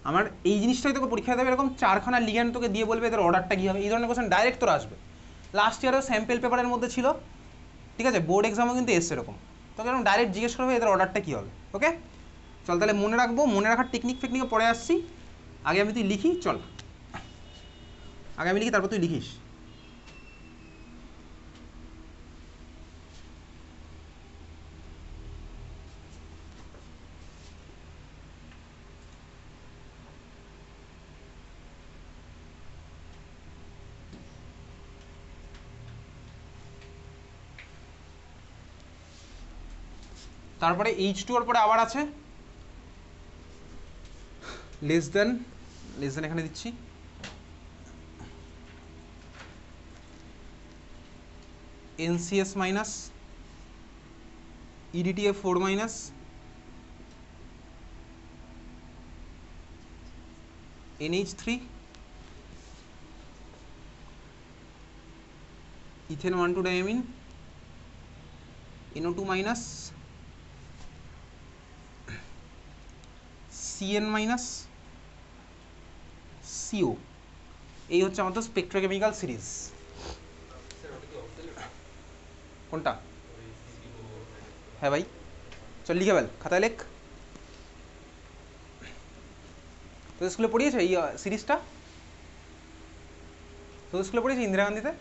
আমার এই জিনিসটাই তোকে পরীক্ষা দেবে, এরকম 4খানা লিগ্যান্ড তোকে দিয়ে বলবে এদের অর্ডারটা কী হবে, এই ধরনের কোশ্চেন ডাইরেক্ট তোর আসবে। লাস্ট ইয়ারও স্যাম্পেল পেপারের মধ্যে ছিল, ঠিক আছে, বোর্ড এক্সামও কিন্তু এসছে এরকম, তোকে এরকম ডাইরেক্ট জিজ্ঞেস করবে এদের অর্ডারটা কী হবে। ওকে চল তাহলে মনে রাখবো, মনে রাখার টেকনিক ফেকনিকে পরে আসছি, আগে আমি তুই লিখি, চল আগে আমি লিখি তারপর তুই লিখিস। তারপরে H2 ওর পরে আবার আছে লেস দেন, এখানে দিচ্ছি, NCS minus EDTA4 minus NH3 ethane 1,2 diamine NO2 minus CN minus CO, এই হচ্ছে আমাদের স্পেকট্রোকেমিক্যাল সিরিজ। কোনটা? হ্যাঁ ভাই চল লিখে ফেল, খাতায় লেখ। তোদের স্কুলে পড়িয়েছে এই সিরিজটা? তোদের স্কুলে পড়িয়েছে ইন্দিরা গান্ধীতে?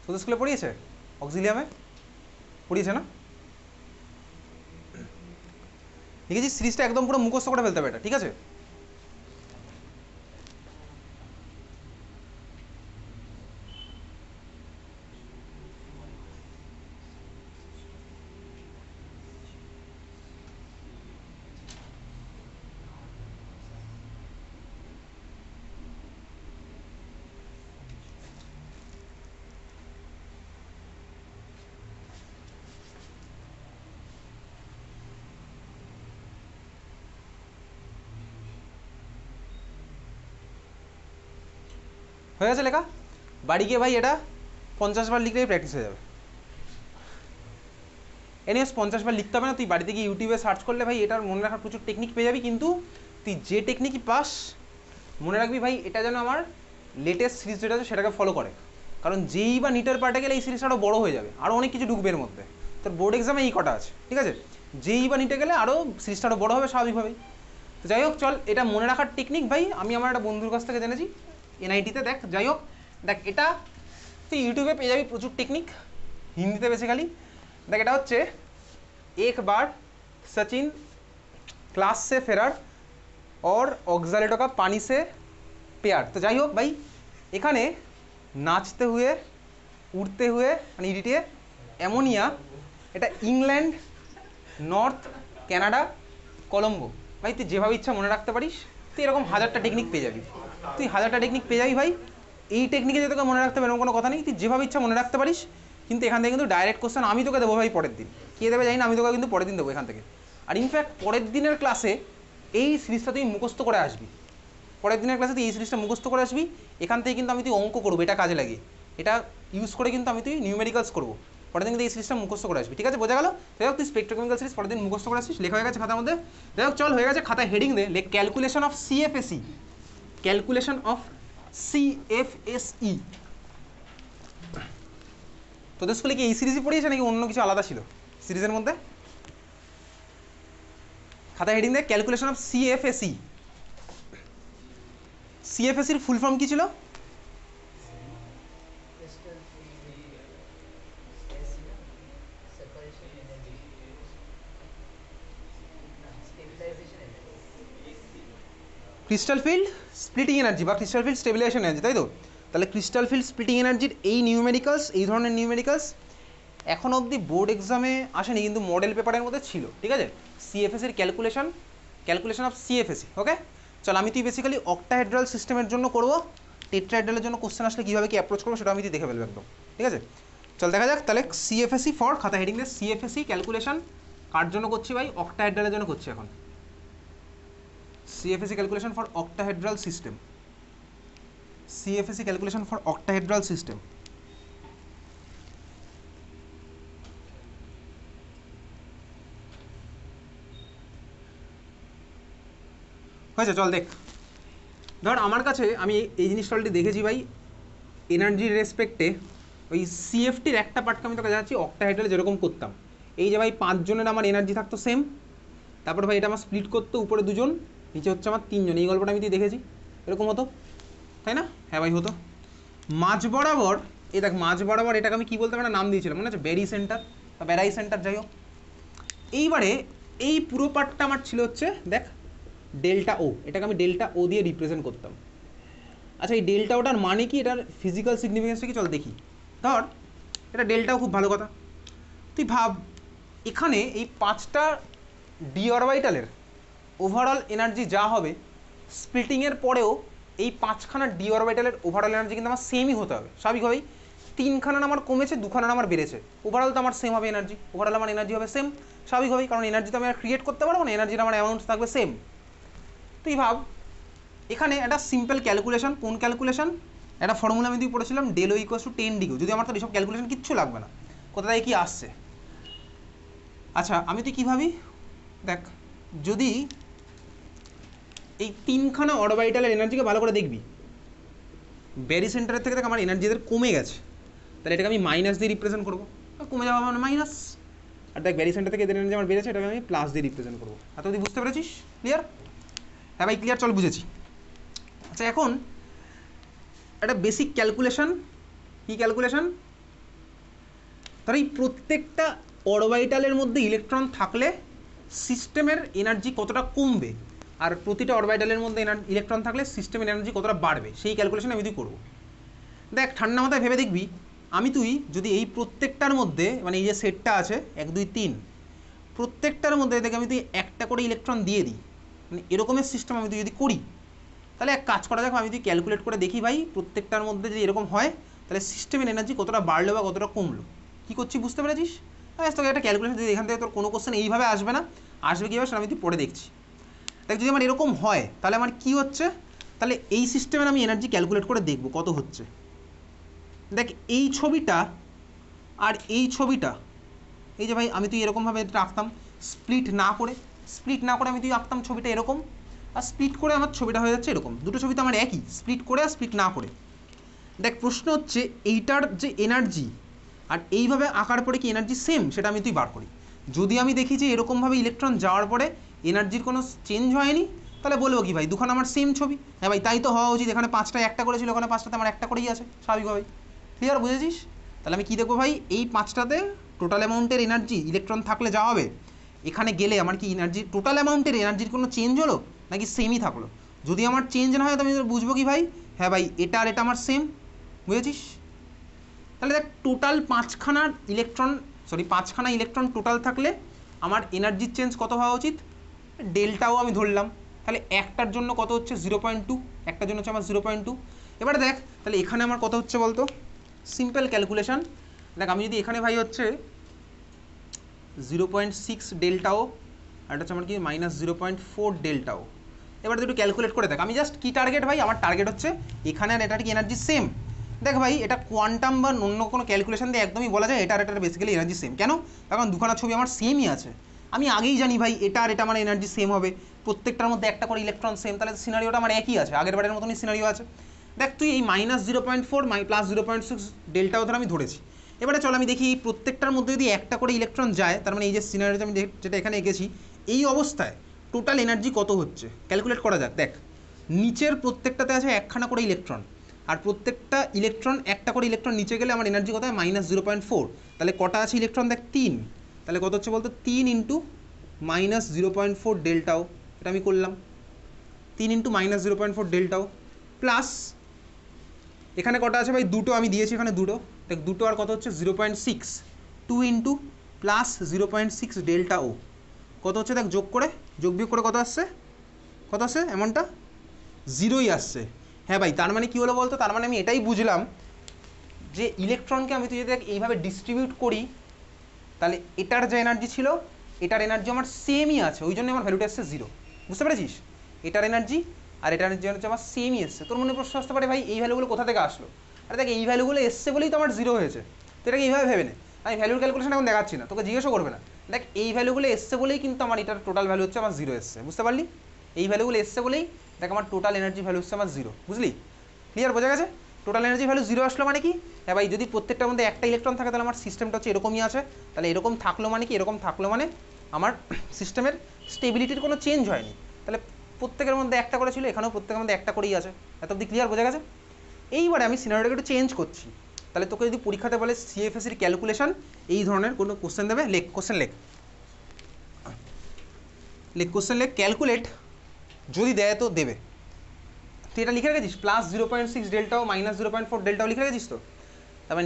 তোদের স্কুলে পড়িয়েছে অক্সিলিয়ামে? পড়িয়েছে না? ঠিক আছে, সিরিজটা একদম পুরো মুখস্থ করে ফেলতে হবে এটা, ঠিক আছে? হয়ে গেছে লেখা? বাড়ি গিয়ে ভাই এটা 50 বার লিখলেই প্র্যাকটিস হয়ে যাবে। এনিওয়েজ 50 বার লিখতে হবে না, তুই বাড়িতে গিয়ে ইউটিউবে সার্চ করলে ভাই এটার মনে রাখার প্রচুর টেকনিক পেয়ে যাবি, কিন্তু তুই যে টেকনিকই পাস মনে রাখবি ভাই এটা যেন আমার লেটেস্ট সিরিজ যেটা আছে সেটাকে ফলো করে, কারণ যেই বা নিটের পার্টে গেলে এই সিরিজটা আরও বড়ো হয়ে যাবে, আরও অনেক কিছু ঢুকবে এর মধ্যে। তোর বোর্ড এক্সামে এই কটা আছে, ঠিক আছে, যেই বা নিটে গেলে আরও সিরিজটা আরও বড়ো হবে স্বাভাবিকভাবেই। তো যাই হোক চল, এটা মনে রাখার টেকনিক ভাই আমি আমার একটা বন্ধুর কাছ থেকে জেনেছি NIT-তে। দেখ যাই হোক, দেখ এটা তুই ইউটিউবে পেয়ে যাবি প্রচুর টেকনিক, হিন্দিতে বেসিক্যালি। দেখ এটা হচ্ছে एक बार सचिन क्लास से फेरार और ऑक्सालेटो का पानी से प्यार। तो যাই হোক ভাই এখানে নাচতে হুয়ে উড়তে হুয়ে মানে ইডিটিএ অ্যামোনিয়া, এটা ইংল্যান্ড, নর্থ কানাডা, কলম্বো। ভাই তুই যেভাবে ইচ্ছা মনে রাখতে পারিস, তুই এরকম 1000টা টেকনিক পেয়ে যাবি, তুই 1000টা টেকনিক পেয়ে যাবি ভাই। এই টেকনিকে যে তোকে মনে রাখতে হবে এরকম কোনো কথা নেই, তুই যেভাবে ইচ্ছা মনে রাখতে পারিস। কিন্তু এখান থেকে কিন্তু ডাইরেক্ট কোশ্চেন আমি তোকে দেবো ভাই পরের দিন, কে দেবে জানি না, আমি তোকে কিন্তু পরের দিন দেবো এখান থেকে। আর ইনফ্যাক্ট পরের দিনের ক্লাসে এই সিরিজটা তুই মুখস্থ করে আসবি, পরের দিনের ক্লাসে তুই এই সিরিজটা মুখস্থ করে আসবি। এখান থেকে কিন্তু আমি তুই অঙ্ক করবো, এটা কাজে লাগিয়ে, এটা ইউজ করে কিন্তু আমি তুই নিউমেরিক্যালস করবো। পরের দিন কিন্তু এই সিরিজটা মুখস্থ করে আসবি, ঠিক আছে, বোঝা গেল? যাই হোক তুই স্পেকট্রোকেমিক্যাল সিরিজ পরের দিন মুখস্থ করে আসিস, লেখা হয়ে গেছে খাতার মধ্যে। যাই হোক চল হয়ে গেছে, খাতায় হেডিং দে, লেখ calculation of CFSE, calculation of CFSE। তোদের স্কুলে কি এই সিরিজই পড়িয়েছে নাকি অন্য কিছু আলাদা ছিল সিরিজের মধ্যে? খাতায় হেডিং দে ক্যালকুলেশন অফ CFSE। CFSEর ফুল ফর্ম কি ছিল? ক্রিস্টাল ফিল্ড স্প্লিটিং এনার্জি বা ক্রিস্টাল ফিল্ড স্টেবিলাইজেশন এনার্জি, তাই তো? তাহলে ক্রিস্টাল ফিল্ড স্প্লিটিং এনার্জির এই নিউমেরিক্যালস, এই ধরনের নিউমেরিক্যালস এখন অবধি বোর্ড এক্সামে আসেনি, কিন্তু মডেল পেপারের মধ্যে ছিল, ঠিক আছে। CFSEর ক্যালকুলেশন অফ CFSE। ওকে চল আমি তুই বেসিক্যালি অক্টাহেড্রাল সিস্টেমের জন্য করবো, টেট্রাহেড্রালের জন্য কোশ্চেন আসলে কীভাবে কী অ্যাপ্রোচ করবো সেটা আমি তুই দেখে ফেলবো একদম, ঠিক আছে। চল দেখা যাক তাহলে CFSE ফর, খাতা হেডিং দিয়ে CFSE ক্যালকুলেশন কার জন্য করছি ভাই? অক্টাহেড্রালের জন্য করছি এখন। CFSE calculation for octahedral system, CFSE calculation for octahedral system। হয়েছে, চল দেখ। ধর আমার কাছে আমি এই জিনিসটা অলরেডি দেখেছি ভাই, এনার্জির রেসপেক্টে ওই সিএফটির একটা পার্টকে আমি তোকে জানাচ্ছি অক্টাহাইড্রালে যেরকম করতাম। এই যে ভাই 5 জনের আমার এনার্জি থাকতো সেম, তারপর ভাই এটা আমার স্প্লিট করতো, উপরে 2 জন, নিচে হচ্ছে আমার 3 জন। এই গল্পটা আমি তুই দেখেছি, এরকম হতো তাই না? হ্যাঁ ভাই হতো। মাঝ বরাবর এই দেখ, মাঝ বরাবর এটাকে আমি কী বলতাম, একটা নাম দিয়েছিলাম মনে আছে, বেরি সেন্টার বা ব্যারাই সেন্টার, যাই হোক। এইবারে এই পুরো পার্টটা আমার ছিল হচ্ছে দেখ ডেল্টা ও, এটাকে আমি ডেল্টা ও দিয়ে রিপ্রেজেন্ট করতাম। আচ্ছা এই ডেল্টা ওটার মানে কি, এটার ফিজিক্যাল সিগনিফিকেন্সটা কি, চল দেখি। ধর এটা ডেল্টাও খুব ভালো কথা, তুই ভাব এখানে এই 5টা ডি অরবিটালের ওভারঅল এনার্জি যা হবে স্প্লিটিংয়ের পরেও এই 5খানা ডি অরবিটালের ওভারঅল এনার্জি কিন্তু আমার সেমই হতে হবে স্বাভাবিকভাবেই। 3খানা আমার কমেছে, 2খানা আমার বেড়েছে, ওভারঅল তো আমার সেম হবে এনার্জি, ওভারঅল আমার এনার্জি হবে সেম স্বাভাবিকভাবেই, কারণ এনার্জি তো আমি আর ক্রিয়েট করতে পারবো না, এনার্জির আমার অ্যামাউন্ট থাকবে সেম। তুই ভাব এখানে একটা সিম্পল ক্যালকুলেশন, কোন ক্যালকুলেশন, একটা ফর্মুলা আমি তুই পড়েছিলাম, del O equals to 10 degree. যদি আমার তো এইসব ক্যালকুলেশন কিচ্ছু লাগবে না, কোথা থেকে কি আসছে। আচ্ছা আমি তুই কী ভাবি, দেখ যদি এই 3খানা অরবিটালের এনার্জিকে ভালো করে দেখবি, ব্যারি সেন্টারের থেকে দেখ আমার এনার্জি এদের কমে গেছে, তাহলে এটাকে আমি মাইনাস দিয়ে রিপ্রেজেন্ট করবো, কমে যাওয়া মানে মাইনাস। আর দেখ ব্যারি সেন্টার থেকে এদের এনার্জি আমার বেড়েছে, এটাকে আমি প্লাস দিয়ে রিপ্রেজেন্ট করবো। এত তুই বুঝতে পেরেছিস? ক্লিয়ার? হ্যাঁ ভাই ক্লিয়ার, চল বুঝেছি। আচ্ছা এখন একটা বেসিক ক্যালকুলেশন, কী ক্যালকুলেশন, তার এই প্রত্যেকটা অরবিটালের মধ্যে ইলেকট্রন থাকলে সিস্টেমের এনার্জি কতটা কমবে, আর প্রতিটা অরবিটালের মধ্যে ইলেকট্রন থাকলে সিস্টেমের এনার্জি কতটা বাড়বে, সেই ক্যালকুলেশন আমি তুই করবো। দেখ ঠান্ডা মাথায় ভেবে দেখবি, আমি তুই যদি এই প্রত্যেকটার মধ্যে মানে এই যে সেটটা আছে 1 2 3, প্রত্যেকটার মধ্যে দেখে আমি তুই একটা করে ইলেকট্রন দিয়ে দিই, মানে এরকমের সিস্টেম আমি তুই যদি করি, তাহলে এক কাজ করা যাক, আমি তুই ক্যালকুলেট করে দেখি ভাই প্রত্যেকটার মধ্যে যদি এরকম হয় তাহলে সিস্টেমের এনার্জি কতটা বাড়লো বা কতটা কমলো। কী করছি বুঝতে পেরেছিস? হ্যাঁ তোকে একটা ক্যালকুলেশন যদি এখান থেকে তোর কোনো কোশ্চেন এইভাবে আসবে না, আসবে কীভাবে সেটা আমি তুই পরে দেখছি। দেখ যদি আমার এরকম হয় তাহলে আমার কী হচ্ছে, তাহলে এই সিস্টেমের আমি এনার্জি ক্যালকুলেট করে দেখবো কত হচ্ছে। দেখ এই ছবিটা আর এই ছবিটা, এই যে ভাই আমি তুই এরকমভাবে এটা আঁকতাম, স্প্লিট না করে আমি তুই আঁকতাম ছবিটা এরকম, আর স্প্লিট করে আমার ছবিটা হয়ে যাচ্ছে এরকম। দুটো ছবি তো আমার একই, স্প্লিট করে আর স্প্লিট না করে। দেখ প্রশ্ন হচ্ছে এইটার যে এনার্জি আর এইভাবে আঁকার পরে কি এনার্জি সেম, সেটা আমি তুই বার করি। যদি আমি দেখি যে এরকমভাবে ইলেকট্রন যাওয়ার পরে এনার্জির কোনো চেঞ্জ হয়নি, তাহলে বলবো কি ভাই দুখানা আমার সেম ছবি। হ্যাঁ ভাই তাই তো হওয়া উচিত, এখানে 5টায় একটা করেছিল, ওখানে 5টাতে আমার একটা করেই আছে স্বাভাবিকভাবেই। ক্লিয়ার, বুঝেছিস? তাহলে আমি কী দেখবো ভাই, এই 5টাতে টোটাল অ্যামাউন্টের এনার্জি ইলেকট্রন থাকলে যা হবে, এখানে গেলে আমার কি এনার্জি টোটাল অ্যামাউন্টের এনার্জির কোনো চেঞ্জ হলো নাকি সেমই থাকলো। যদি আমার চেঞ্জ না হয় তো আমি বুঝবো কি ভাই, হ্যাঁ ভাই এটা আর এটা আমার সেম, বুঝেছিস? তাহলে দেখ টোটাল 5খানা ইলেকট্রন টোটাল থাকলে আমার এনার্জির চেঞ্জ কত হওয়া উচিত, ডেল্টাও আমি ধরলাম। তাহলে একটার জন্য কত হচ্ছে 0.2, একটার জন্য হচ্ছে আমার 0.2। এবারে দেখ তাহলে এখানে আমার কত হচ্ছে বলতো, সিম্পল ক্যালকুলেশন। দেখ আমি যদি এখানে ভাই হচ্ছে 0.6 ডেল্টাও, আর এটা হচ্ছে আমার কি -0.4 ডেল্টাও। এবার একটু ক্যালকুলেট করে দেখ, আমি জাস্ট কি টার্গেট ভাই, আমার টার্গেট হচ্ছে এখানে আর এটার কি এনার্জি সেম। দেখ ভাই এটা কোয়ান্টাম বা অন্য কোনো ক্যালকুলেশন দিয়ে একদমই বলা যায় এটা আর এটার বেসিক্যালি এনার্জি সেম। কেন? কারণ দুখানা ছবি আমার সেমই আছে, আমি আগেই জানি ভাই এটা আর এটা আমার এনার্জি সেম হবে, প্রত্যেকটার মধ্যে একটা করে ইলেকট্রন সেম, তাহলে সিনারিওটা আমার একই আছে, আগের বারের মতনই সিনারিও আছে। দেখ তুই এই -0.4 +0.6 ডেল্টাও ধর আমি ধরেছি। এবারে চল আমি দেখি এই প্রত্যেকটার মধ্যে যদি একটা করে ইলেকট্রন যায়, তার মানে এই যে সিনারিওতে আমি যেটা এখানে এঁকেছি, এই অবস্থায় টোটাল এনার্জি কত হচ্ছে ক্যালকুলেট করা যাক। দেখ নিচের প্রত্যেকটাতে আছে একখানা করে ইলেকট্রন, আর প্রত্যেকটা ইলেকট্রন একটা করে ইলেকট্রন নিচে গেলে আমার এনার্জি কত হয় -0.4। তাহলে কটা আছে ইলেকট্রন, দেখ 3, তাহলে কত হচ্ছে বলতো 3 × -0.4 ডেল্টাও, এটা আমি করলাম 3 × -0.4 ডেল্টাও, প্লাস এখানে কটা আছে ভাই, দুটো আমি দিয়েছি এখানে দুটো, দেখ দুটো আর কত হচ্ছে 0.6, 2 × +0.6 ডেল্টাও কত হচ্ছে, দেখ যোগ বিয়োগ করে কত আসছে এমনটা 0ই আসছে। হ্যাঁ ভাই তার মানে কী হলো বলতো, তার মানে আমি এটাই বুঝলাম যে ইলেকট্রনকে আমি তুই যদি এইভাবে ডিস্ট্রিবিউট করি, তাহলে এটার যে এনার্জি ছিল এটার এনার্জি আমার সেমই আছে, ওই জন্য আমার ভ্যালুটা এসছে 0। বুঝতে পেরেছিস? এটার এনার্জি আর এটার এনার্জি হচ্ছে আমার সেমই এসছে। তোর মনে প্রশ্ন আসতে পারে ভাই এই ভ্যালুগুলো কোথা থেকে আসলো, আরে দেখ এই ভ্যালুগুলো এসছে বলেই তো আমার 0 হয়েছে, তো এটাকে এইভাবে ভেবে নে, আমি ভ্যালুর ক্যালকুলেশন এখন দেখাচ্ছি না, তোকে জিজ্ঞেসও করবে না। দেখ এই ভ্যালুগুলো এসছে বলেই কিন্তু আমার এটার টোটাল ভ্যালু হচ্ছে আমার 0 এসছে, বুঝতে পারলি? এই ভ্যালুগুলো এসছে বলেই দেখ আমার টোটাল এনার্জি ভ্যালু হচ্ছে আমার 0, বুঝলি? ক্লিয়ার, বোঝা গেছে? টোটাল এনার্জি ভ্যালু 0 আসলো মানে কি? হ্যাঁ ভাই, যদি প্রত্যেকটার মধ্যে একটা ইলেকট্রন থাকে তাহলে আমার সিস্টেমটা হচ্ছে এরকমই আছে। তাহলে এরকম থাকলো মানে কি? এরকম থাকলো মানে আমার সিস্টেমের স্টেবিলিটির কোনো চেঞ্জ হয়নি। তাহলে প্রত্যেকের মধ্যে একটা করে ছিল, এখানেও প্রত্যেকের মধ্যে একটা করেই আছে। এত অব্দি ক্লিয়ার, বোঝা গেছে? এইবারে আমি সিনারিওটাকে একটু চেঞ্জ করছি। তাহলে তোকে যদি পরীক্ষাতে বলে সিএফএসির ক্যালকুলেশন, এই ধরনের কোনো কোশ্চেন দেবে, লেখ কোশ্চেন, লেখ কোশ্চেন, লেখ ক্যালকুলেট, যদি দেয় তো দেবে। তুই এটা লিখে রেখেছিস +0.6 ডেল্টাও -0.4 ডেল্টাও লিখে রেখেছিস তো? তারপরে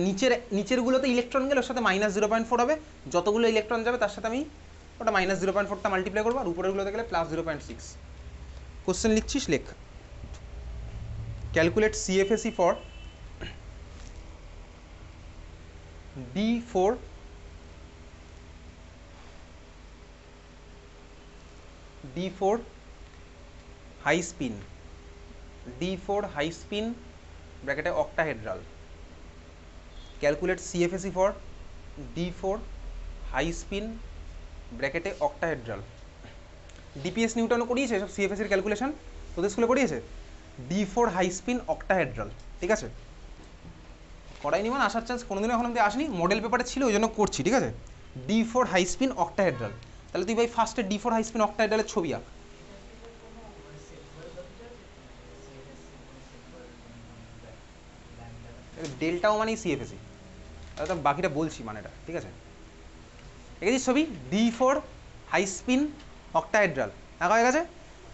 নিচেরগুলোতে ইলেকট্রন গেলে ওর সাথে -0.4 হবে, যতগুলো ইলেকট্রন যাবে তার সাথে আমি ওটা -0.4টা মাল্টিপ্লাই করবো, আর উপরেরগুলোতে গেলে +0.6। কোশ্চেন লিখছিস, লেখ calculate CFSE for D4 high spin, D4 high spin ব্র্যাকেটে octahedral. Calculate CFSE for D4 high spin ব্র্যাকেটে অক্টাহেড্রাল। ডিপিএস নিউটনও করিয়েছে সব সিএফএসির ক্যালকুলেশন, তোদের স্কুলে করিয়েছে। D4 হাই স্পিন অক্টাহেড্রাল, ঠিক আছে? করাইনি মানে আসার চান্স কোনোদিনও এখন অব্দি আসেনি, মডেল পেপারে ছিল ওই জন্য করছি, ঠিক আছে? D4 high spin octahedral. তাহলে তুই ভাই ফার্স্টে D4 হাই স্পিন অক্টাহেড্রালের ছবি আঁক। ডেল্টাও মানেই সিএফএসি, তাহলে তো বাকিটা বলছি মানেটা, ঠিক আছে? দেখেছিস ছবি D4 হাই স্পিন অক্টাহেড্রাল আঁকা হয়ে গেছে?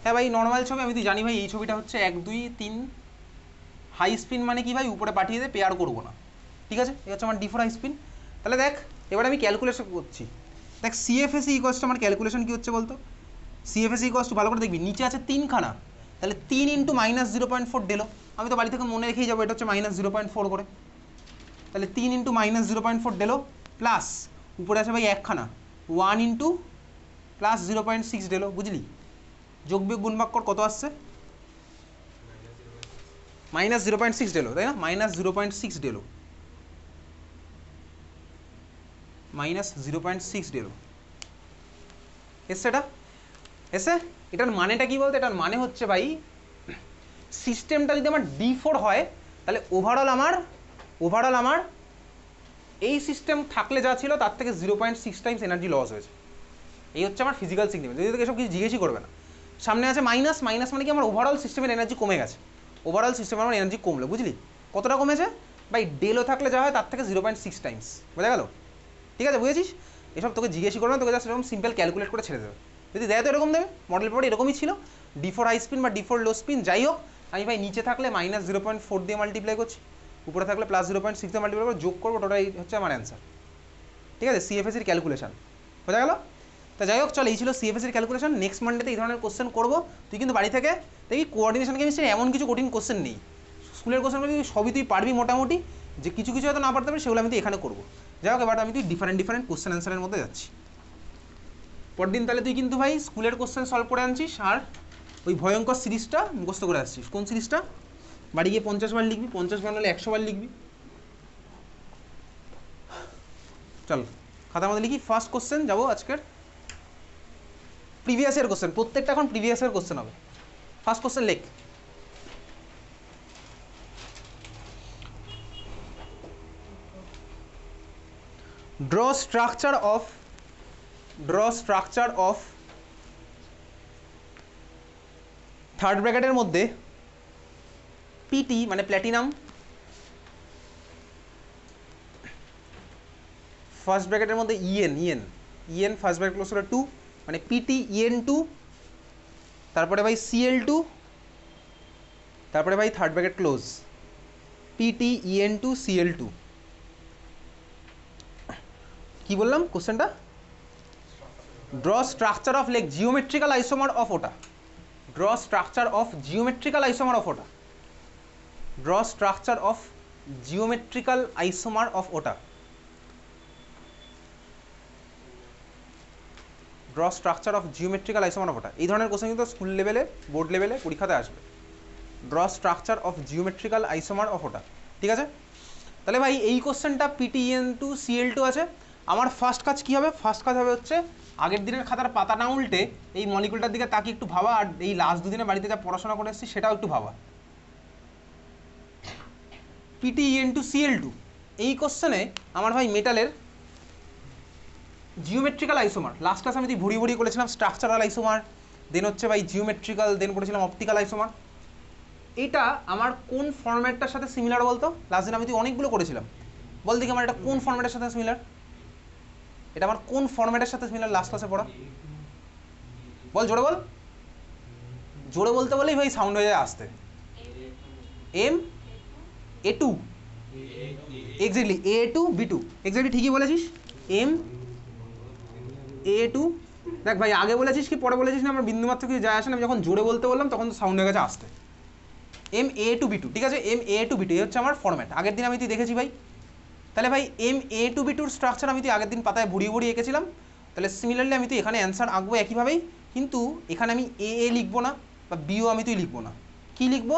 হ্যাঁ ভাই, নর্মাল ছবি, আমি তো জানি ভাই এই ছবিটা হচ্ছে 1 2 3 হাই স্পিন মানে কি ভাই, উপরে পাঠিয়ে দে, পেয়ার করবো না, ঠিক আছে? এই হচ্ছে আমার D4 হাই স্পিন। তাহলে দেখ এবার আমি ক্যালকুলেশন করছি। দেখ সিএফএসি ইকোয়াস টু আমার ক্যালকুলেশন কী হচ্ছে বলতো? সিএফএসি ইকোয়াস টু, ভালো করে দেখবি, নিচে আছে 3খানা, তাহলে 3 × -0.4 ডেলো। আমি তো বাড়ি থেকে মনে রেখেই যাবো এটা হচ্ছে -0.4 করে। তাহলে 3 × -0.4 ডেলো প্লাস উপরে আছে ভাই একখানা 1 × +0.6 ডেলো, বুঝলি? যোগ বিয়োগ গুণ ভাগ কর, কত আসছে? -0.6 ডেলো, তাই না? -0.6 ডেলো, -0.6 ডেলো এসছে এটা, এসে এটার মানেটা কি বলতো? এটার মানে হচ্ছে ভাই, সিস্টেমটা যদি আমার D4 হয় তাহলে ওভারঅল আমার এই সিস্টেম থাকলে যা ছিল তার থেকে 0.6 টাইমস এনার্জি লস হয়েছে। এই হচ্ছে আমার ফিজিক্যাল সিগনিফিকেন্স। যদি তোকে এসব কিছু জিজ্ঞেসই করবে না, সামনে আছে মাইনাস, মাইনাস মানে কি আমার ওভারঅল সিস্টেমের এনার্জি কমে গেছে, ওভারঅল সিস্টেমের আমার এনার্জি কমলো, বুঝলি? কতটা কমেছে ভাই? ডেলো থাকলে যা হয় তার থেকে 0.6 টাইমস, বোঝা গেল? ঠিক আছে, বুঝেছিস? এসব তোকে জিজ্ঞেসই করবে না, তোকে জাস্ট এরকম সিম্পল ক্যালকুলেট করে ছেড়ে দেবে। যদি দেয় তো এরকম দেবে, মডেল পেপারে এরকমই ছিল। D4 হাই স্পিন বা D4 লো স্পিন যাই হোক, আমি ভাই নিচে থাকলে -0.4 দিয়ে মাল্টিপ্লাই করছি, উপরে থাকলে +0.6 দিয়ে মাল্টিপ্লাই করে যোগ করবো, ওটাই হচ্ছে আমার অ্যান্সার, ঠিক আছে? সিএফএসির ক্যালকুলেশন, বোঝা গেল? তা যাই হোক, চল, এই ছিল সিএফএসির ক্যালকুলেশন। নেক্সট মানডেতে এই ধরনের কোশ্চেন করবো। তুই কিন্তু বাড়ি থেকে দেখি কোঅর্ডিনেশন কেমিস্ট্রি এমন কিছু কঠিন কোশ্চেন নেই, স্কুলের কোশ্চেনগুলো সবই তুই পারবি মোটামুটি, যে কিছু কিছু হয়তো না পারতে পারবি সেগুলো আমি তুই এখানে করবো। যাই হোক, এবার আমি তুই ডিফারেন্ট কোশ্চেন অ্যান্সারের মধ্যে যাচ্ছি। পরদিন তাহলে তুই কিন্তু ভাই স্কুলের কোশ্চেন সলভ করে আনছিস, আর ওই ভয়ঙ্কর সিরিজটা মুখস্থ করে আসছিস। কোন সিরিজটা? বাড়ি গিয়ে 50 বার লিখবি, 50 বার নাহলে 100 বার লিখবি। চল খাতার মধ্যে লিখি। ফার্স্ট কোশ্চেন যাবো আজকের, প্রিভিয়াস ইয়ার কোশ্চেন, প্রত্যেকটা এখন প্রিভিয়াস ইয়ার কোশ্চেন হবে। ফার্স্ট কোশ্চেন লেখ, draw structure of থার্ড ব্র্যাকেটের মধ্যে পিটি মানে প্ল্যাটিনাম, ফার্স্ট ব্র্যাকেটের মধ্যে ইএন ফার্স্ট ব্র্যাকেট ক্লোজ করে 2 মানে পিটি EN2, তারপরে ভাই Cl2, তারপরে ভাই third bracket close PT EN2 Cl2। কি বললাম কোশ্চেনটা? ড্র স্ট্রাকচার অফ লেখ জিওমেট্রিক্যাল আইসোমার অফ ওটা, draw structure of geometrical isomer of ওটা, draw structure of geometrical isomer of ওটা, draw structure of geometrical isomer of ওটা। এই ধরনের কোশ্চেন কিন্তু স্কুল লেভেলে, বোর্ড লেভেলে পরীক্ষাতে আসবে। Draw structure of geometrical isomer of ওটা, ঠিক আছে? তাহলে ভাই এই কোশ্চেনটা পিটি EN2 Cl2 আছে, আমার ফার্স্ট কাজ কী হবে? ফার্স্ট কাজ হবে হচ্ছে আগের দিনের খাতার পাতা না উল্টে এই মলিকুলটার দিকে তাকে একটু ভাবা, আর এই লাস্ট দুদিনে বাড়িতে যা পড়াশোনা করে এসেছি সেটাও একটু ভাবা। PtEn2Cl2 এই কোশ্চেনে আমার ভাই মেটালের জিওমেট্রিক্যাল আইসোমার, লাস্ট ক্লাস আমি ভুড়ি ভুড়ি করেছিলাম স্ট্রাকচারাল আইসোমার, দেন হচ্ছে ভাই জিওমেট্রিক্যাল, দেন পড়েছিলাম অপটিক্যাল আইসোমার। এটা আমার কোন ফরম্যাটটার সাথে সিমিলার বলতো? লাস্ট দিন আমি অনেকগুলো করেছিলাম, বল দেখি আমার এটা কোন ফরম্যাটের সাথে সিমিলার? এটা আমার কোন ফরম্যাটের সাথে সিমিলার লাস্ট ক্লাসে পড়া? বল, জোরে বল। জোরে বলতে বলেই ভাই সাউন্ড হয়ে যায় আসতে। MA2 exactly, A2 B2 exactly ঠিকই বলেছিস। MA2 দেখ ভাই, আগে বলেছিস কি পরে বলেছিস না আমার বিন্দুমাত্র কিছু যায় আসে না, আমি যখন জোরে বলতে বললাম তখন তো সাউন্ড হয়ে গেছে আসতে। MA2B2 ঠিক আছে, MA2B2 এই হচ্ছে আমার ফরম্যাট। আগের দিন আমি তুই দেখেছি ভাই। তাহলে ভাই MA2B2 স্ট্রাকচার আমি তুই আগের দিন পাতায় বুড়িয়ে বুড়িয়ে এঁকেছিলাম। তাহলে সিমিলারলি আমি তুই এখানে অ্যান্সার আঁকবো একইভাবেই, কিন্তু এখানে আমি AA লিখবো না বা বিও আমি তুই লিখবো না। কী লিখবো?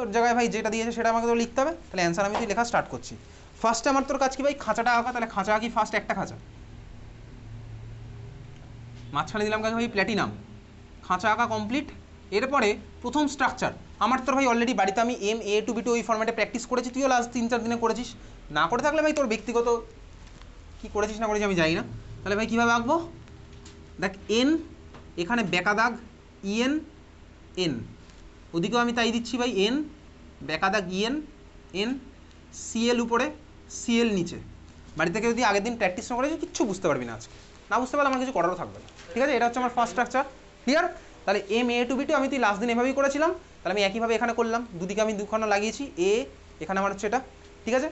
ওর জায়গায় ভাই যেটা দিয়েছে সেটা আমাকে তো লিখতে হবে। তাহলে অ্যান্সার আমি তুই লেখা স্টার্ট করছি। ফার্স্টে আমার তোর কাজ কি ভাই? খাঁচাটা আঁকা। তাহলে খাঁচা আঁকি ফার্স্ট, একটা খাঁচা, মাঝখানে দিলাম কাজ ভাই প্ল্যাটিনাম, খাঁচা আঁকা কমপ্লিট। এরপরে প্রথম স্ট্রাকচার আমার তোর ভাই অলরেডি বাড়িতে আমি MA2B2 ওই ফরম্যাটে প্র্যাকটিস করেছি, তুইও লাস্ট 3-4 দিনে করেছিস। না করে থাকলে ভাই তোর ব্যক্তিগত কী করেছিস না করেছিস আমি জানি না। তাহলে ভাই কীভাবে আঁকবো? দেখ N, এখানে বেকা দাগ EN N, ওদিকেও আমি তাই দিচ্ছি ভাই N বেকা দাগ EN N, CL উপরে CL নিচে। বাড়ি থেকে যদি আগের দিন প্র্যাকটিস না করেছি কিচ্ছু বুঝতে পারবি না, আজকে না বুঝতে পারলে আমার কিছু করারও থাকবে না। ঠিক আছে, এটা হচ্ছে আমার ফার্স্ট স্ট্রাকচার। ক্লিয়ার? তাহলে MA2B2 আমি তুই লাস্ট দিন এভাবেই করেছিলাম, তাহলে আমি একইভাবে এখানে করলাম, দুদিকে আমি দুখানা লাগিয়েছি A, এখানে আমার হচ্ছে এটা। ঠিক আছে,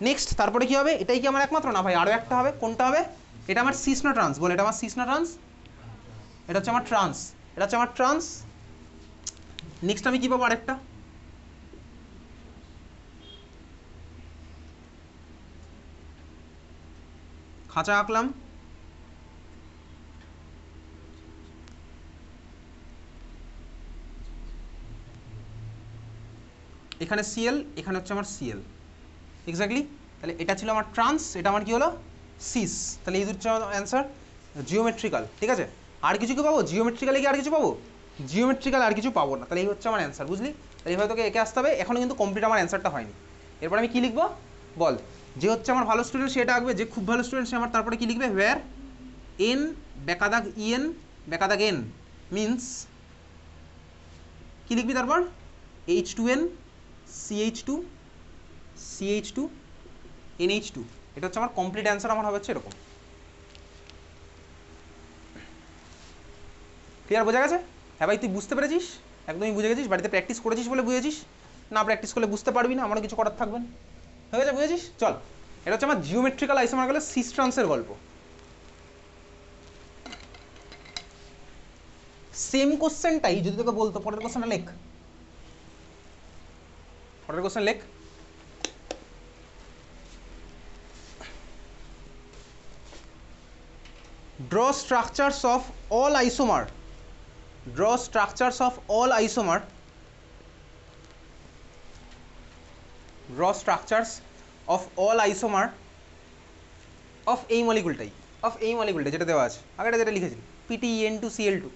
নেক্সট তারপরে কী হবে? এটাই কি আমার একমাত্র? না ভাই, আরও একটা হবে। কোনটা হবে? এটা আমার সিস না ট্রান্স? বল, এটা আমার সিস না ট্রান্স? এটা হচ্ছে আমার ট্রান্স, এটা হচ্ছে আমার ট্রান্স। নেক্সট আমি কী পাবো? আরেকটা খাঁচা আঁকলাম, এখানে CL, এখানে হচ্ছে আমার CL এক্স্যাক্টলি। তাহলে এটা ছিল আমার ট্রান্স, এটা আমার কি হলো? সিস। তাহলে এই দুটো অ্যান্সার জিওমেট্রিক্যাল। ঠিক আছে, আর কিছু কি পাবো? জিওমেট্রিক্যালে কি আর কিছু পাবো? জিওমেট্রিক্যাল আর কিছু পাবো না। তাহলে এই হচ্ছে আমার অ্যান্সার, বুঝলি? তাহলে এইভাবে তোকে এঁকে আসতে হবে। এখনও কিন্তু কমপ্লিট আমার অ্যান্সারটা হয়নি। এরপর আমি কী লিখবো বল? যে হচ্ছে আমার ভালো স্টুডেন্ট সেটা আঁকবে, যে খুব ভালো স্টুডেন্ট সে আমার তারপরে কী লিখবে? ওয়্যার N বেকাদাগ EN বেকাদাগ N মিনস কী লিখবি তারপর? H2N CH2 CH2 NH2। এটা হচ্ছে আমার কমপ্লিট অ্যান্সার। আমার হবে হচ্ছে এরকম। ক্লিয়ার? বোঝা গেছে? হ্যাঁ ভাই, তুই বুঝতে পেরেছিস, একদমই বুঝে গেছিস। বাড়িতে প্র্যাকটিস করেছিস বলে বুঝেছিস, না প্র্যাকটিস করলে বুঝতে পারবি না, আমারও কিছু করার থাকবে না। হয়ে গেছে, বুঝেছিস? চল, এটা হচ্ছে আমার জিওমেট্রিক্যাল আইসোমার গেলে সিস ট্রান্সের গল্প। সেম কোশ্চেনটাই যদি তোকে বলতো, পরের কোশ্চেনটা লেখ, পরের কোশ্চেন লেখ। Draw structures of all isomer. Draw structures of all isomer. Draw structures of all isomer of এই মলিকুলটাই, অফ এই মলিকুলটা যেটা দেওয়া আছে, আগেটা যেটা লিখেছি PtEn2Cl2।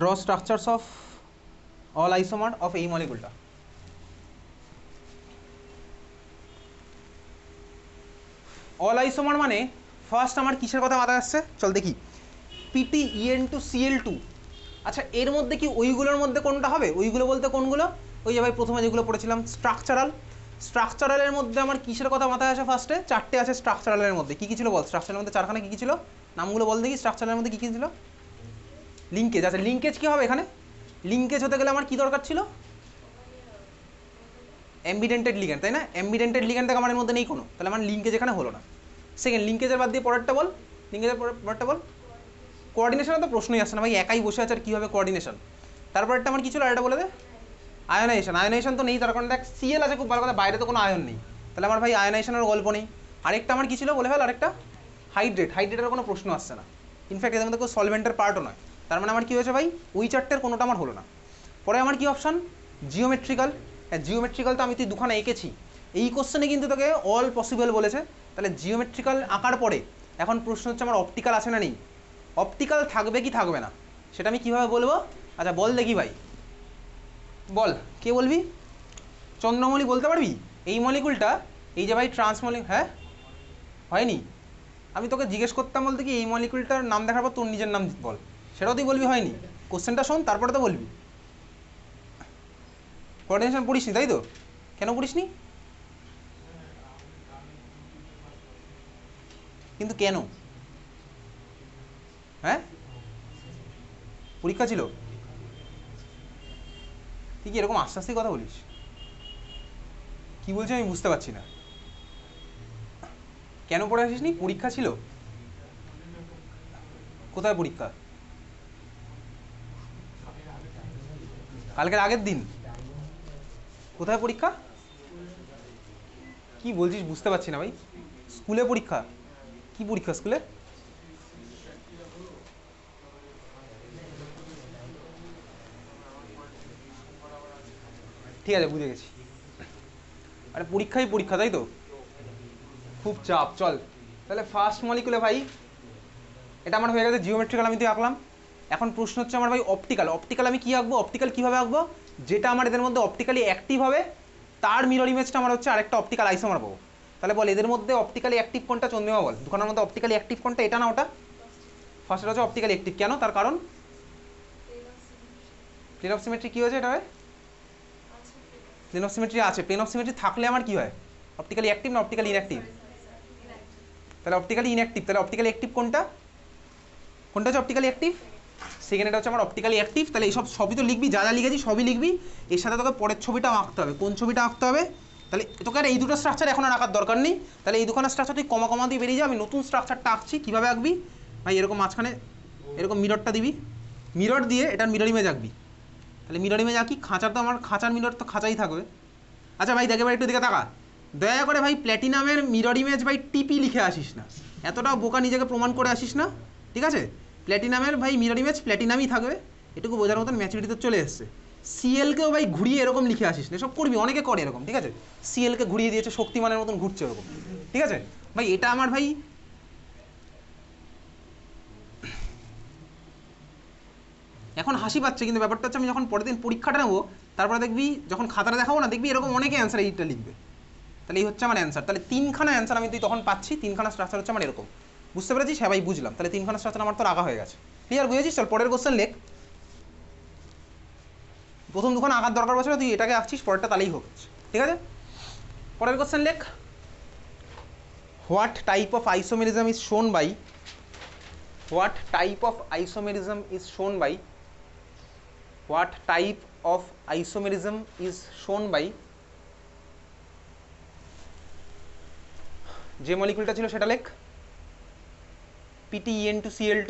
Draw structures of all isomer of এই মলিকুলটা। অল আইসোমার মানে ফার্স্ট আমার কিসের কথা মাথায় আসছে? চল দেখি, PtEn2Cl2। আচ্ছা, এর মধ্যে কি ওইগুলোর মধ্যে কোনটা হবে? ওইগুলো বলতে কোনগুলো? ওই যে ভাই প্রথমে যেগুলো পড়েছিলাম স্ট্রাকচারাল। স্ট্রাকচারালের মধ্যে আমার কিসের কথা মাথায় আসে? ফার্স্টে চারটে আছে স্ট্রাকচারালের মধ্যে। কী কী ছিল বল? স্ট্রাকচারের মধ্যে চারখানা কী কী ছিল? নামগুলো বল দেখি। স্ট্রাকচারের মধ্যে কী কী ছিল? লিঙ্কেজ। আচ্ছা, লিঙ্কেজ কী হবে এখানে? লিঙ্কেজ হতে গেলে আমার কী দরকার ছিল? অ্যাম্বিডেন্টেড লিগ্যান্ড, তাই না? অ্যাম্বিডেন্টেড লিগ্যান্ড থেকে আমার এর মধ্যে নেই কোনো, তাহলে আমার লিঙ্কেজ এখানে হলো না। সেকেন্ড, লিঙ্কেজের বাদ দিয়ে পরেরটা বল। লিঙ্কেজের পরেরটা বল। কোঅর্ডিনেশনে তো প্রশ্নই আসছে না ভাই, একাই বসে আছে আর কীভাবে কোঅর্ডিনেশন। তারপরেরটা আমার কী ছিল? আর এটা বলে দে। আয়নাইজেশন, আয়নাইজেশন তো নেই, তার কারণ দেখ সিএল আছে খুব ভালো কথা, বাইরে তো কোনো আয়ন নেই, তাহলে আমার ভাই আয়নাইজেশনের গল্প নেই। আরেকটা আমার কি ছিল বলে ফেল, আরেকটা হাইড্রেট, হাইড্রেটের কোনো প্রশ্ন আসছে না, ইনফ্যাক্ট এদের মধ্যে কোনো সলভেন্টের পার্টও নয়। তার মানে আমার কি হয়েছে ভাই, ওই চারটের কোনোটা আমার হলো না। পরে আমার কি অপশান, জিওমেট্রিক্যাল। হ্যাঁ জিওমেট্রিক্যাল তো আমি তুই দুখানা এঁকেছি, এই কোশ্চেনে কিন্তু তোকে অল পসিবল বলেছে, তাহলে জিওমেট্রিক্যাল আঁকার পরে এখন প্রশ্ন হচ্ছে আমার অপটিক্যাল আছে না নেই, অপটিক্যাল থাকবে কি থাকবে না সেটা আমি কীভাবে বলবো। আচ্ছা বল দেখি ভাই, বল কে বলবি, চন্দ্রমৌলি বলতে পারবি এই মলিকুলটা, এই যে ভাই ট্রান্সমলি, হ্যাঁ হয়নি, আমি তোকে জিজ্ঞেস করতাম বলতে কি এই মলিকুলটার নাম দেখার পর তোর নিজের নাম বল, সেটাও তুই বলবি হয়নি, কোশ্চেনটা শোন তারপরে তো বলবি। কোঅর্ডিনেশন পড়িসনি তাই তো, কেন পড়িসনি কিন্তু, কেন, হ্যাঁ পরীক্ষা ছিল, তুই কি এরকম আস্তে আস্তে কথা বলিস, কি বলছি আমি বুঝতে পারছি না, কেন পড়ে আসিসনি, পরীক্ষা ছিল, কোথায় পরীক্ষা, কালকের আগের দিন, কোথায় পরীক্ষা, কি বলছিস বুঝতে পারছি না ভাই, স্কুলে পরীক্ষা, কি পরীক্ষা স্কুলে, ঠিক আছে বুঝে গেছি, আরে পরীক্ষাই পরীক্ষা তাই তো, খুব চাপ, চল তাহলে ফার্স্ট মলিকুলে ভাই এটা আমার হয়ে গেছে, জিওমেট্রিক্যাল আমি তুই আঁকলাম। এখন প্রশ্ন হচ্ছে আমার ভাই অপটিক্যাল, অপটিক্যাল আমি কী আঁকবো, অপটিক্যাল কীভাবে আঁকবো, যেটা আমার এদের মধ্যে অপটিক্যালি অ্যাক্টিভ হবে তার মিরর ইমেজটা আমার হচ্ছে আরেকটা অপটিক্যাল আইসোমার পাবো। তাহলে বল এদের মধ্যে অপটিক্যালি অ্যাক্টিভ কোনটা, চন্দ্রিমা বল, দুখানের মধ্যে অপটিক্যালি অ্যাক্টিভ কোনটা, এটা না ওটা, ফার্স্টটা হচ্ছে অপটিক্যালি অ্যাক্টিভ, কেন তার কারণ প্লেন অফ সিমেট্রি কী হয়েছে এটা, প্লেন অফ সিমেট্রি আছে, প্লেন অফ সিমেট্রি থাকলে আমার কী হয়, অপটিক্যালি অ্যাক্টিভ না অপটিক্যালি ইনঅ্যাক্টিভ, তাহলে অপটিক্যালি ইনঅ্যাক্টিভ, তাহলে অপটিক্যালি অ্যাক্টিভ কোনটা, কোনটা হচ্ছে অপটিক্যালি অ্যাক্টিভ, সেকেন্ড এটা হচ্ছে আমার অপটিক্যালি অ্যাক্টিভ। তাহলে এইসব সবই তো লিখবি, যা যা লিখেছি সবই লিখবি, এর সাথে তোকে পরের ছবিটাও আঁকতে হবে, কোন ছবিটা আঁকতে হবে, তাহলে তোকে আর এই দুটো স্ট্রাকচার এখন আর আঁকার দরকার নেই, তাহলে এই দুখানা স্ট্রাকচার তুই কমা কমা দিয়ে বেরিয়ে যা, আমি নতুন স্ট্রাকচারটা আঁকছি, কীভাবে আঁকবি ভাই, এরকম মাঝখানে এরকম মিররটা দিবি, মিরর দিয়ে এটার মিরর ইমেজ আঁকবি, তাহলে মিরর ইমেজ আঁকি, খাঁচার তো আমার খাঁচার মিরর তো খাঁচাই থাকবে। আচ্ছা ভাই দেখে ভাই একটু দিকে তাকা, দয়া করে ভাই প্ল্যাটিনামের মিরর ইমেজ ভাই টিপি লিখে আসিস না, এতটাও বোকা নিজেকে প্রমাণ করে আসিস না, ঠিক আছে, প্ল্যাটিনামের ভাই মিরর ইমেজ প্ল্যাটিনামই থাকবে, এটুকু বোঝার মতন ম্যাচুরিটি তো চলে এসছে। সিএলকেও ভাই ঘুরিয়ে এরকম লিখে আসিস না, সব করবি, অনেকে করে এরকম, ঠিক আছে, সিএলকে ঘুরিয়ে দিয়েছে শক্তিমানের মতন ঘুরছে এরকম, ঠিক আছে ভাই, এটা আমার ভাই এখন হাসি পাচ্ছে, কিন্তু ব্যাপারটা হচ্ছে আমি যখন পরের দিন পরীক্ষাটা নেবো তারপরে দেখবি যখন খাতাটা দেখাবো না, দেখবি এরকম অনেকে অ্যান্সার এইটা লিখবে, তাহলে এই হচ্ছে আমার অ্যান্সার, তাহলে তিনখানা অ্যান্সার আমি তুই তখন পাচ্ছি, তিনখানা স্ট্রাকচার হচ্ছে আমার এরকম, বুঝতে পেরেছিস, হ্যাঁ ভাই বুঝলাম, তাহলে তিনখানা স্ট্রাকচার আমার তো আঁকা হয়ে গেছে, ক্লিয়ার বুঝেছিস, চল পরের কোশ্চেন লেখ, প্রথম দুখানা আঁকার দরকার পড়ছে তুই এটাকে আঁকছিস, পরেরটা তাহলেই হোক, ঠিক আছে, পরের কোশ্চেন লেখ, what type of isomerism is shown by, what type of isomerism is shown by, what type of isomerism is shown by, যে মলিকুলটা ছিল সেটা লেখ, PTEN2Cl2,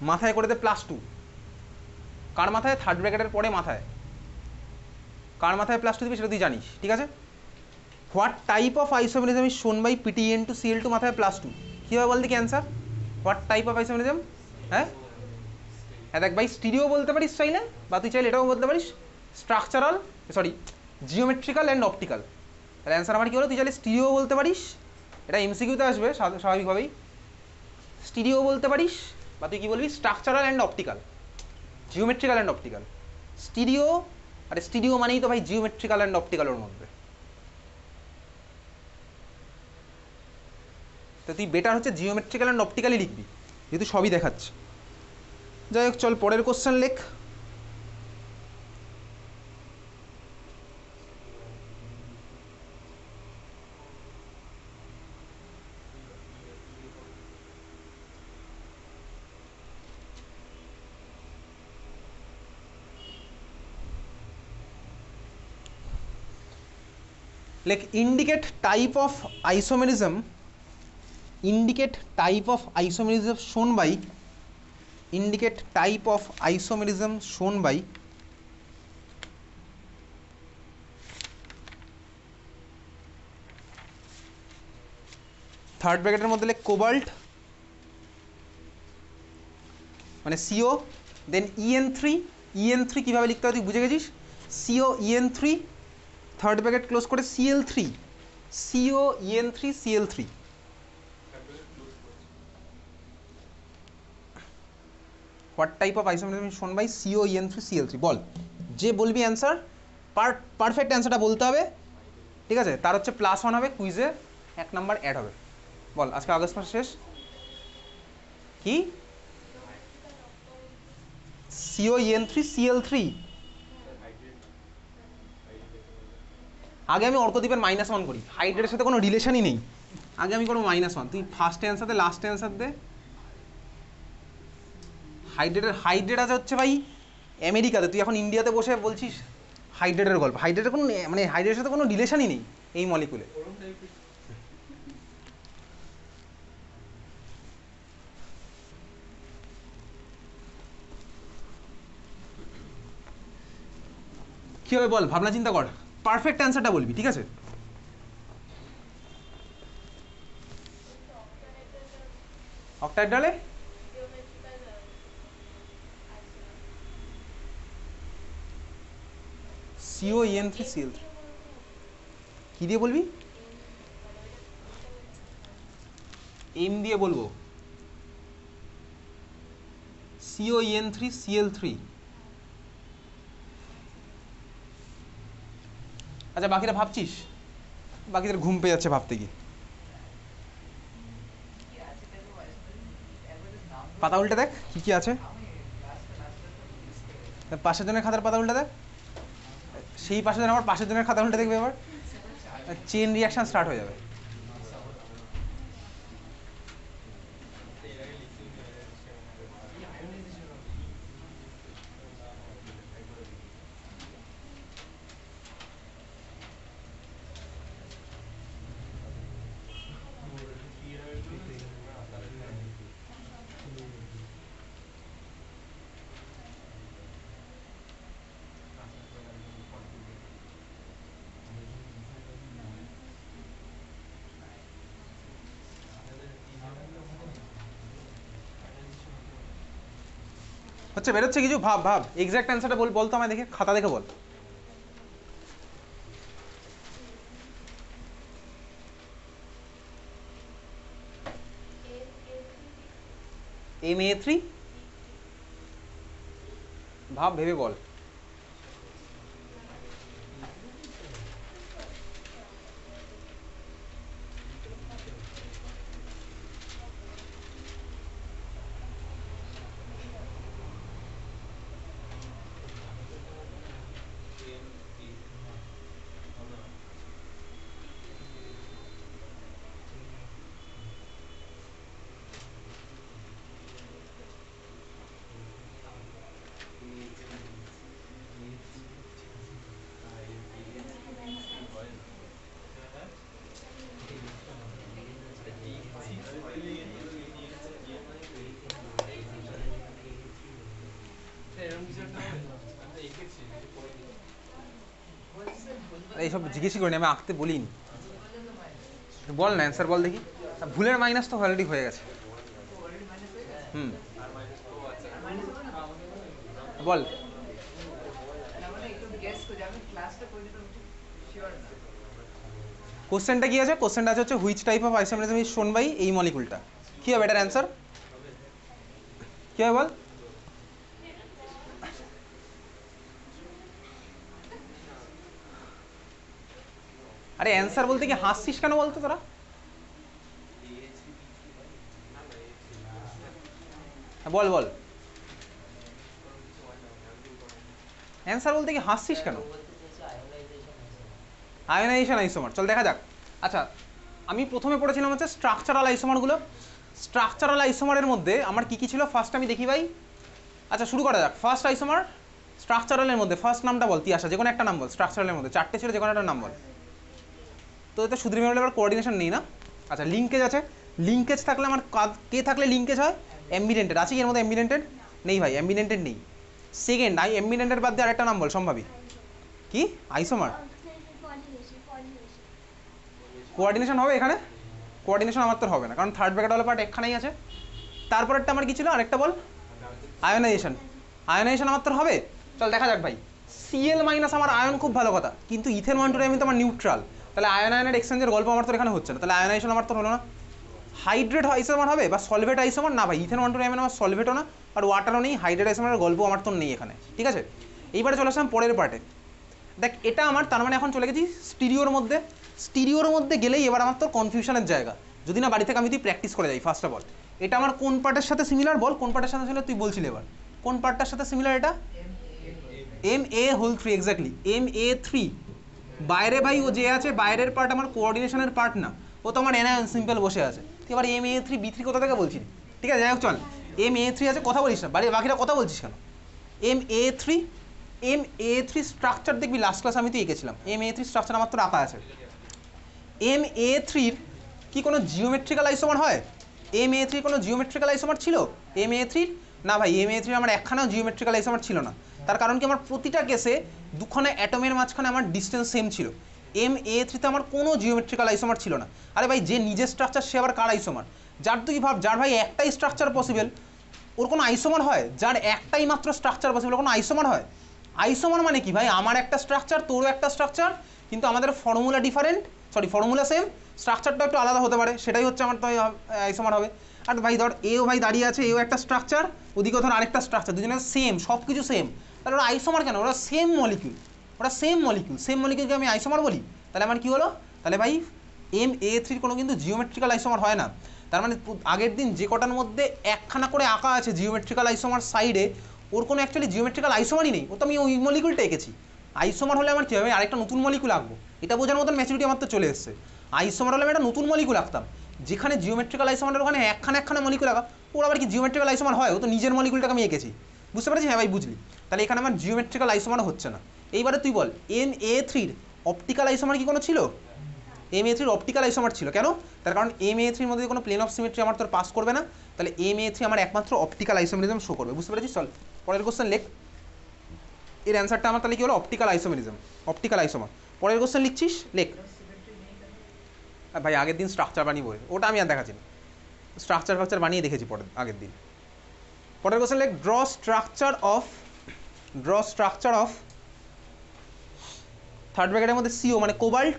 মাথায় করে দে +2, কার মাথায়, থার্ড ব্র্যাকেটের পরে মাথায়, কার মাথায় +2 দিবি সেটা তুই জানিস, ঠিক আছে, what type of isomerism is shown by PTEN2Cl2 মাথায় +2, কীভাবে বলতে কি answer, what type of isomerism, হ্যাঁ হ্যাঁ দেখ ভাই স্টিরিও বলতে পারিস চাইলে, বা তুই চাইলে এটাও বলতে পারিস structural, sorry geometrical and optical, তাহলে অ্যান্সার আমার কী হলো, তুই চাইলে স্টিরিও বলতে পারিস, এটা এমসিকিউতে আসবে স্বাভাবিকভাবেই, স্টিরিও বলতে পারিস, বা তুই কী বলবি structural and optical, geometrical and optical, stereo, আরে স্টিরিও মানেই তো ভাই জিওমেট্রিক্যাল অ্যান্ড অপটিক্যালের মধ্যে, তো তুই বেটার হচ্ছে জিওমেট্রিক্যাল অ্যান্ড অপটিক্যালই লিখবি, যেহেতু সবই দেখাচ্ছে। যাই হোক চল পরের কোশ্চেন লেখ, লেখ indicate type of isomerism, indicate type of isomerism shown by indicate type of isomerism shown by third ব্র্যাকেটের মধ্যে কোবাল্ট মানে সিও, দেন ইএন থ্রি কীভাবে লিখতে হয় তুই বুঝে গেছিস, CO EN3 third bracket close করে CL3 CO EN3 CL3। What type of isomerism shown by CO EN3 CL3, বল যে বলবি অ্যান্সার পারফেক্ট অ্যান্সারটা বলতে হবে, ঠিক আছে, তার হচ্ছে +1 হবে, কুইজে 1 নাম্বার অ্যাড হবে। বল আজকে আগস্ট মাস শেষ। কি CO EN3 CL3? আগে আমি অর্কদ্বীপের -1 করি, হাইড্রেটের সাথে কোনো রিলেশনই নেই, আগে আমি করবো -1। তুই ফার্স্ট অ্যান্সার দে, লাস্ট অ্যান্সার দে। হাইড্রেট আছে হচ্ছে ভাই আমেরিকাতে, তুই এখন ইন্ডিয়াতে বসে বলছিস হাইড্রেটের গল্প। হাইড্রেটের কোনো মানে হাইড্রেটের সাথে কোনো রিলেশনই নেই এই মলিকুলে। কী হবে বল, ভাবনা চিন্তা কর, পারফেক্ট অ্যান্সারটা বলবি, ঠিক আছে? অক্টাহেড্রালে CO EN3 CL3 কি দিয়ে বলবি? এম দিয়ে বলবো, CO EN3 CL3। আচ্ছা বাকিরা ভাবছিস? বাকিদের ঘুম পেয়ে যাচ্ছে ভাবতে গিয়ে। পাতা উল্টে দেখ কি কি আছে, পাশের জনের খাতার পাতা উল্টে দেখ, সেই পাশের জন আমার পাশের জনের খাতা উল্টে দেখবে, এবার চেন রিয়াকশন স্টার্ট হয়ে যাবে। হচ্ছে বেরোচ্ছে কিছু, ভাব এক্সাক্ট অ্যান্সারটা বলতো আমায়, দেখে খাতা দেখে বল। MA3, ভাব ভেবে বল। এইসব জিজ্ঞেসই করিনি, আমি আঁকতে বলিনি। বল না অ্যান্সার বল দেখি। ভুলের মাইনাস তো অলরেডি হয়ে গেছে। বল কোশ্চেনটা কি আছে? কোশ্চেনটা আছে হচ্ছে which type of isomerism is shown by এই মলিকুলটা। কি হবে এটার অ্যান্সার? কি হবে বল? আরে অ্যান্সার বলতে কি হাসছিস কেন বলতো তোরা? বল বল অ্যান্সার বলতে কি হাসছিস কেন? আয়োনাইজেশন আইসোমার, চল দেখা যাক। আচ্ছা আমি প্রথমে পড়েছিলাম হচ্ছে স্ট্রাকচারাল আইসোমারগুলো। স্ট্রাকচারাল আইসোমারের মধ্যে আমার কি কি ছিল ফার্স্ট আমি দেখি ভাই। আচ্ছা শুরু করা যাক। ফার্স্ট আইসোমার স্ট্রাকচারালের মধ্যে ফার্স্ট নামটা বল, তুই আসা যে কোনো একটা নাম বল। স্ট্রাকচারালের মধ্যে 4টে ছিল, যে কোনো একটা নাম বল। তো এতে সুধীর মেমোরিয়াল আবার কোঅর্ডিনেশন নেই না। আচ্ছা লিঙ্কেজ আছে, লিঙ্কেজ থাকলে আমার কে থাকলে লিঙ্কেজ হয়? অ্যাম্বিডেন্টেড আছে কি এর মধ্যে? অ্যাম্বিডেন্টেড নেই ভাই, অ্যাম্বিডেন্টের নেই। সেকেন্ড অ্যাম্বিডেন্টের বাদ দিয়ে আরেকটা নাম বল সম্ভাবী। কি আইসোমার? কোঅর্ডিনেশন হবে এখানে? কোঅর্ডিনেশন আমার তো হবে না, কারণ থার্ড ব্র্যাকেট হলো পার্ট একখানেই আছে। তারপরেরটা আমার কি ছিল আরেকটা বল? আয়োনাইজেশন। আয়োনাইজেশন আমার তো হবে। চল দেখা যাক ভাই। সিএল মাইনাস আমার আয়ন, খুব ভালো কথা, কিন্তু ইথেন 1,2 আমি তো আমার নিউট্রাল, তাহলে আয়ন আয়নের এক্সচেঞ্জের গল্প আমার তো এখানে হচ্ছে না, তাহলে আয়োনাইজেশন আমার তো হলো না। হাইড্রেট আইসোমার হবে বা সলভেট আইসোমার না ভাই, ইথেন 1,2 আমার সলভেটও না আর ওয়াটারও নেই, হাইড্রেট আইসোমারের গল্প আমার তো নেই এখানে, ঠিক আছে। এইবারে চলে আসলাম পরের পার্টে। দেখ এটা আমার তার মানে এখন চলে গেছি স্টিরিওর মধ্যে। স্টিরিওর মধ্যে গেলেই এবার আমার তো কনফিউশনের জায়গা, যদি না বাড়ি থেকে আমি তুই প্র্যাকটিস করে যাই। ফার্স্ট অফ অল এটা আমার কোন পার্টের সাথে সিমিলার বল, কোন পার্টের সাথে সিমিলার তুই বলছিলি এবার, কোন পার্টটার সাথে সিমিলার এটা? MA3 exactly, MA3। বাইরে ভাই ও যে আছে বাইরের পার্ট আমার কোঅর্ডিনেশনের পার্ট না, ও তো আমার এনআয়ন সিম্পল বসে আছে। তুই এবার MA3B3 কোথা থেকে বলছিলি? ঠিক আছে যাই হোক চল, MA3 আছে, কথা বলিস না বাকিরা কথা বলছিস কেন? MA3 স্ট্রাকচার দেখবি লাস্ট ক্লাস আমি তো এঁকেছিলাম, MA3 স্ট্রাকচার আমার তো রাখা আছে। MA3 কি কোনো জিওমেট্রিক্যাল আইসোমার হয়? MA3 কোনো জিওমেট্রিক্যাল আইসোমার ছিল MA3? না ভাই, MA3 আমার একখানেও জিওমেট্রিক্যাল আইসোমার ছিল না। তার কারণ কি, আমার প্রতিটা কেসে দুখানে অ্যাটমের মাঝখানে আমার ডিস্টেন্স সেম ছিল। MA3 তে আমার কোনো জিওমেট্রিক্যাল আইসোমার ছিল না। আরে ভাই যে নিজের স্ট্রাকচার সে আবার কার আইসোমার? যার তুই ভাব, যার ভাই একটাই স্ট্রাকচার পসিবল, ওর কোনো আইসোমার হয়? যার একটাই মাত্র স্ট্রাকচার পসিবল কোনো আইসোমার হয়? আইসোমার মানে কি ভাই, আমার একটা স্ট্রাকচার তোরও একটা স্ট্রাকচার, কিন্তু আমাদের formula different, sorry formula same, স্ট্রাকচারটা একটু আলাদা হতে পারে, সেটাই হচ্ছে আমার তো আইসোমার হবে। আর ভাই ধর এও ভাই দাঁড়িয়ে আছে, এও একটা স্ট্রাকচার, ওদিকে ধর আরেকটা স্ট্রাকচার, দুজনের সেম, সব কিছু সেম, তাহলে ওরা আইসোমার কেন? ওরা সেম মলিকিউল, সেম মলিকিউলকে আমি আইসোমার বলি, তাহলে আমার কি হলো? তাহলে ভাই MA3 কোনো কিন্তু জিওমেট্রিক্যাল আইসোমার হয় না। তার মানে আগের দিন যে কটার মধ্যে একখানা করে আঁকা আছে জিওমেট্রিক্যাল আইসোমার সাইডে, ওর কোনো অ্যাকচুয়ালি জিওমেট্রিক্যাল আইসোমারই নেই, ও তো আমি ওই মলিকুলটা এঁকেছি। আইসোমার হলে আমার কী হবে, আরেকটা নতুন মলিকুল আঁকবো, এটা বোঝার মতন ম্যাচুরিটি আমার তো চলে এসছে। আইসোমার হলে আমি একটা নতুন মলিকুল আঁকতাম, যেখানে জিওমেট্রিক্যাল আইসোমারের ওখানে একখানা মলিকুল আঁকা, ওর আবার কি জিওমেট্রিক্যাল আইসোমার হয়? ও তো নিজের মলিকুলটাকে আমি এঁকেছি, বুঝতে পারছি? হ্যাঁ ভাই বুঝলি, তাহলে এখানে আমার জিওমেট্রিক্যাল আইসোমার হচ্ছে না। এইবারে তুই বল MA3 অপটিক্যাল আইসোমার কি কোনো ছিল? MA3 অপটিক্যাল আইসোমার ছিল, কেন? তার কারণ MA3 মধ্যে কোনো প্লেন অফ সিমেট্রি আমার তোর পাস করবে না, তাহলে MA3 আমার একমাত্র অপটিক্যাল আইসোমেরিজম শো করবে, বুঝতে পেরেছিস? চল পরের কোশ্চেন লেখ। এর অ্যান্সারটা আমার তাহলে কি হলো? Optical isomerism, optical isomer. পরের কোশ্চেন লিখছিস, লেখ। ভাই আগের দিন স্ট্রাকচার বানিয়ে বই, ওটা আমি আর দেখাচ্ছি না, স্ট্রাকচার বানিয়ে দেখেছি আগের দিন। পরের কোশ্চেন লেখ, ড্র স্ট্রাকচার অফ থার্ড ব্র্যাকেটের মধ্যে CO মানে কোবাল্ট